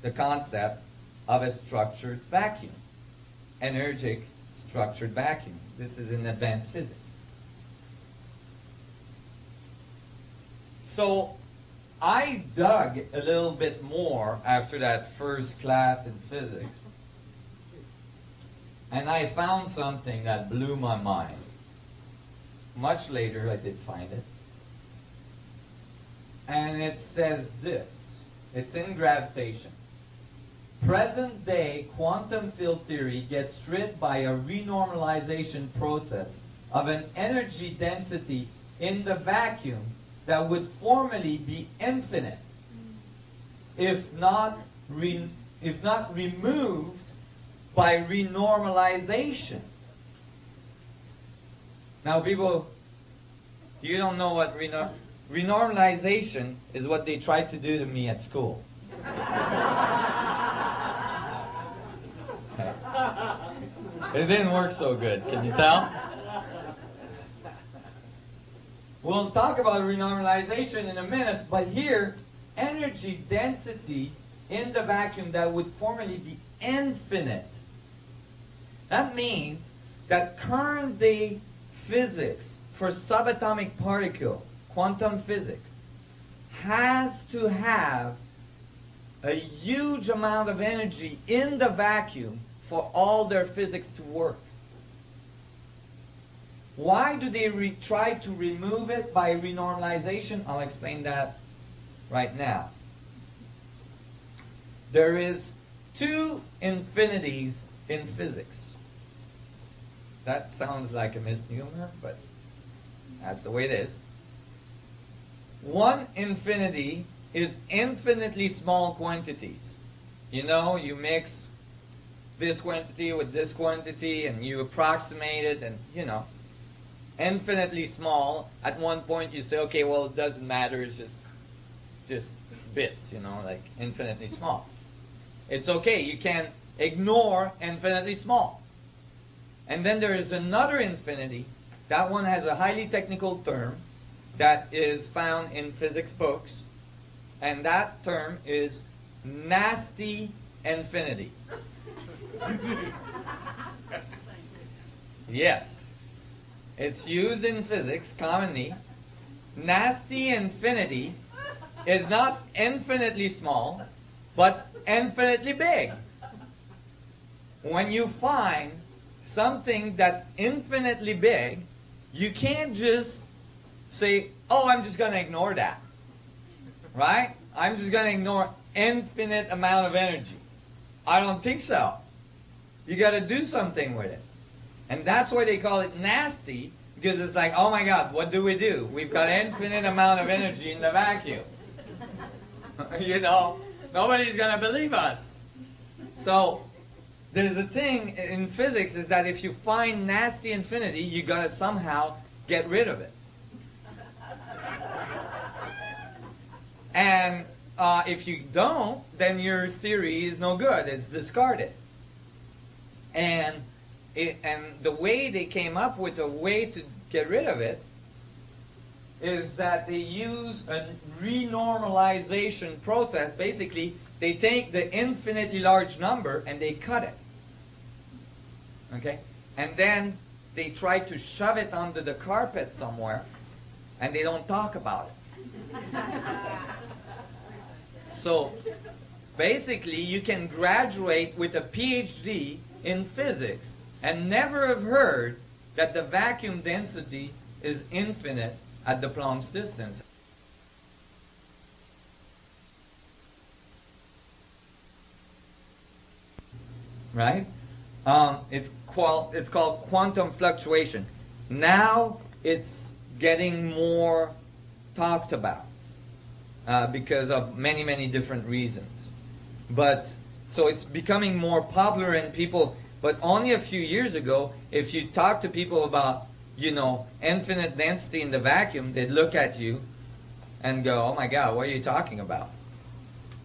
the concept of a structured vacuum, energetic structured vacuum. This is in advanced physics. So I dug a little bit more after that first class in physics, and I found something that blew my mind. Much later I did find it. And it says this. It's in gravitation. Present day quantum field theory gets rid by a renormalization process of an energy density in the vacuum that would formerly be infinite if not removed by renormalization. Now people, you don't know what renormalization is. What they tried to do to me at school. It didn't work so good, can you tell? We'll talk about renormalization in a minute, but here, energy density in the vacuum that would formerly be infinite. That means that current day physics for subatomic particle, quantum physics, has to have a huge amount of energy in the vacuum for all their physics to work. Why do they try to remove it by renormalization? I'll explain that right now. There is two infinities in physics. That sounds like a misnomer, but that's the way it is. One infinity is infinitely small quantities. You know, you mix this quantity with this quantity and you approximate it, and you know, infinitely small. At one point you say, okay, well, it doesn't matter, it's just bits, you know, like infinitely small. It's okay, you can ignore infinitely small. And then there is another infinity. That one has a highly technical term that is found in physics books, and that term is nasty infinity. Yes, it's used in physics commonly. Nasty infinity is not infinitely small, but infinitely big. When you find something that's infinitely big, you can't just say, oh, I'm just going to ignore that. Right? I'm just going to ignore infinite amount of energy. I don't think so. You got to do something with it. And that's why they call it nasty, because it's like, oh my God, what do? We've got infinite amount of energy in the vacuum. You know, nobody's going to believe us. So there's a thing in physics is that if you find nasty infinity, you got to somehow get rid of it. And if you don't, then your theory is no good. It's discarded. And the way they came up with a way to get rid of it is that they use a renormalization process. Basically, they take the infinitely large number and they cut it. Okay? And then they try to shove it under the carpet somewhere, and they don't talk about it. So, basically, you can graduate with a PhD in physics and never have heard that the vacuum density is infinite at the Planck's distance. Right? It's called quantum fluctuation. Now it's getting more talked about because of many, many different reasons. But so it's becoming more popular in people. But only a few years ago, if you talk to people about, you know, infinite density in the vacuum, they'd look at you and go, oh my God, what are you talking about?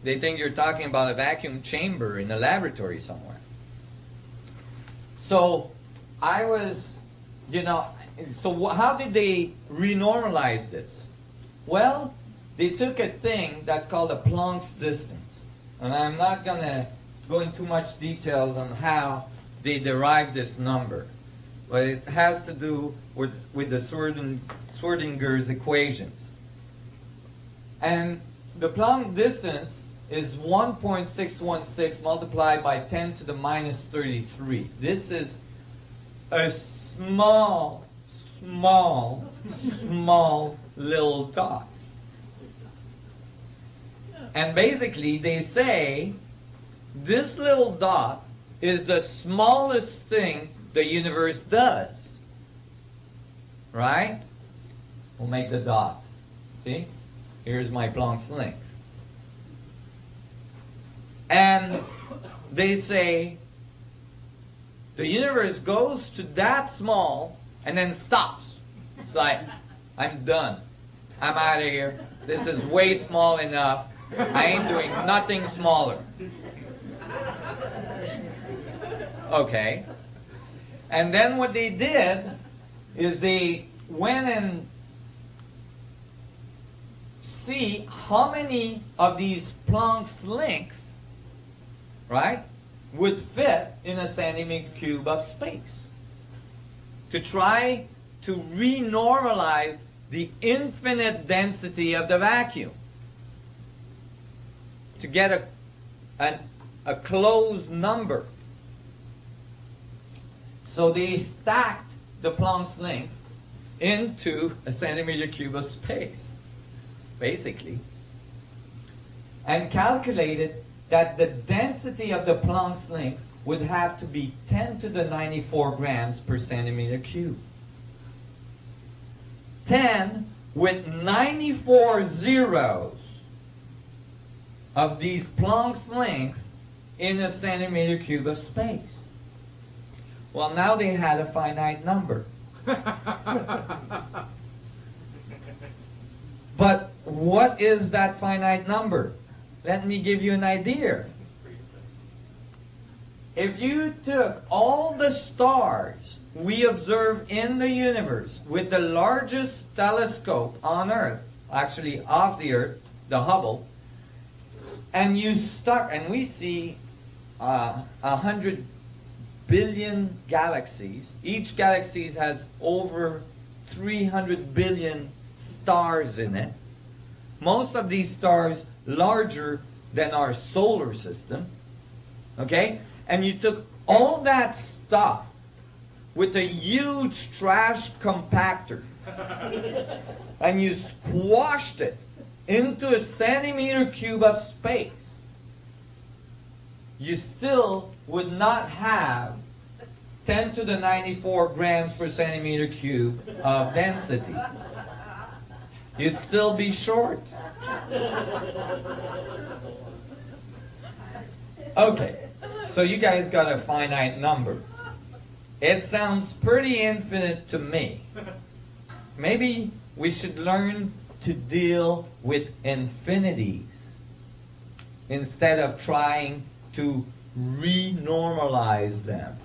They think you're talking about a vacuum chamber in a laboratory somewhere. So I was, you know, so how did they renormalize this? Well, they took a thing that's called a Planck's distance. And I'm not going to go into much details on how they derive this number. But it has to do with the Schrodinger's equations. And the Planck distance is 1.616 multiplied by 10 to the minus 33. This is a small little dot. And basically they say this little dot is the smallest thing the universe does. Right? We'll make the dot. See? Here's my Planck's length. And they say the universe goes to that small and then stops. It's like, I'm done. I'm out of here. This is way small enough. I ain't doing nothing smaller. Okay. And then what they did is they went and see how many of these Planck's lengths, right, would fit in a centimeter cube of space, to try to renormalize the infinite density of the vacuum, to get a closed number. So they stacked the Planck's length into a centimeter cube of space, basically, and calculated that the density of the Planck's length would have to be 10 to the 94 grams per centimeter cube. 10 with 94 zeros of these Planck's length in a centimeter cube of space. Well, now they had a finite number. But what is that finite number? Let me give you an idea. If you took all the stars we observe in the universe with the largest telescope on Earth, actually off the Earth, the Hubble, and you stuck, and we see 100 billion galaxies. Each galaxy has over 300 billion stars in it. Most of these stars larger than our solar system. Okay? And you took all that stuff with a huge trash compactor and you squashed it into a centimeter cube of space. You still would not have 10 to the 94 grams per centimeter cube of density. You'd still be short. Okay, so you guys got a finite number. It sounds pretty infinite to me. Maybe we should learn to deal with infinities instead of trying to renormalize them.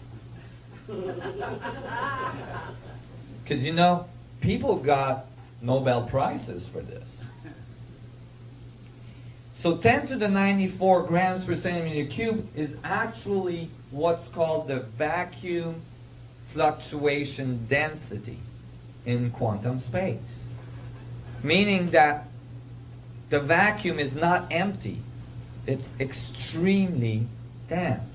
Because, you know, people got Nobel Prizes for this. So 10 to the 94 grams per centimeter cube is actually what's called the vacuum fluctuation density in quantum space. Meaning that the vacuum is not empty. It's extremely dense.